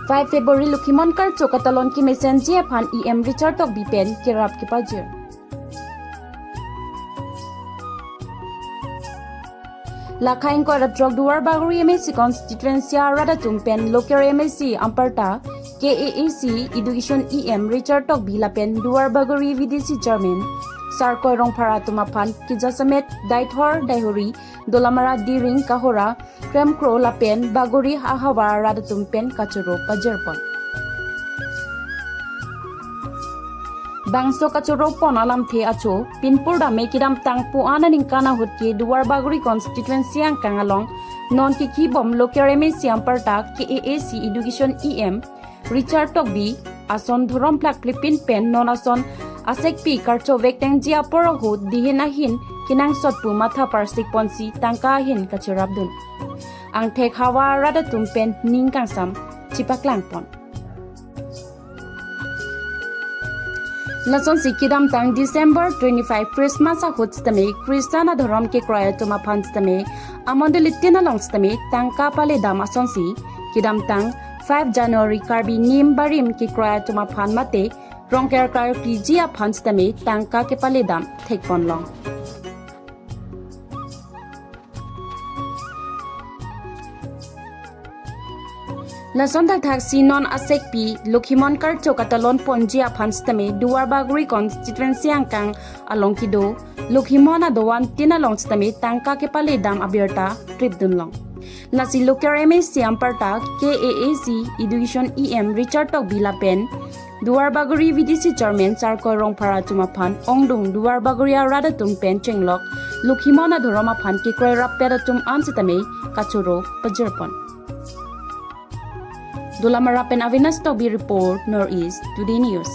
5 February Lokhimon Karcho Katalon ki mesenji aphan EM Richard Tokbi pen kerap kapajir. Lakhain ko ratrok duar baguri MSc constituency rada tumpen loker MSc amparta KAAC education EM Richard Tokbi lapen duar baguri VDC chairman sarko rong phara tumapan kijasamet daithor daihori dolamara diring kahora kremkro lapen baguri ahawa rada tumpen kachuro pajerpon bangso kachuro pon alam the acho pinpur da mekidam tangpu ananing kana hutki duar baguri constituency ang kangalong non ki bom loker MSc amparta KAAC education EM Richard Tokbi ason dhurom plak plipin pen non ason asekpi karcho vekteng jia porohu dihinahin kinang sotpu matha parsik ponsi tangka hin kachirabdun ang thek hawa rada tumpen ningkang sam chipaklang pon lason sikidam tang December 25 Christmas a hutstame Kristana dhorom ke kraya tuma phanstame amondelitina longstame tangka pale dam asonsi kidam tang 5 January karbi nim barim ki kraya tuma phan mate rongker kar ki jia phanstame tangka ke pale dam thekpon long Lasonda taxi non asekpi Lokhimon Karcho Katalon ponjia phanstame duar baguri constituency angkang alongkido Lokhimon adowan tina longstame tangka ke pale dam abirta trip dunlong Nasi loker MSc amparta KAAC education EM Richard Tokbi lapen duar baguri VDC chairman sarko rong phara tumaphan ongdung duar baguri rada tumpen chenglok Lokhimon adoroma phan ki kerap peratum ansitame kachuro pajerpon Dolamarapen Avinas Tokbi report Northeast Today News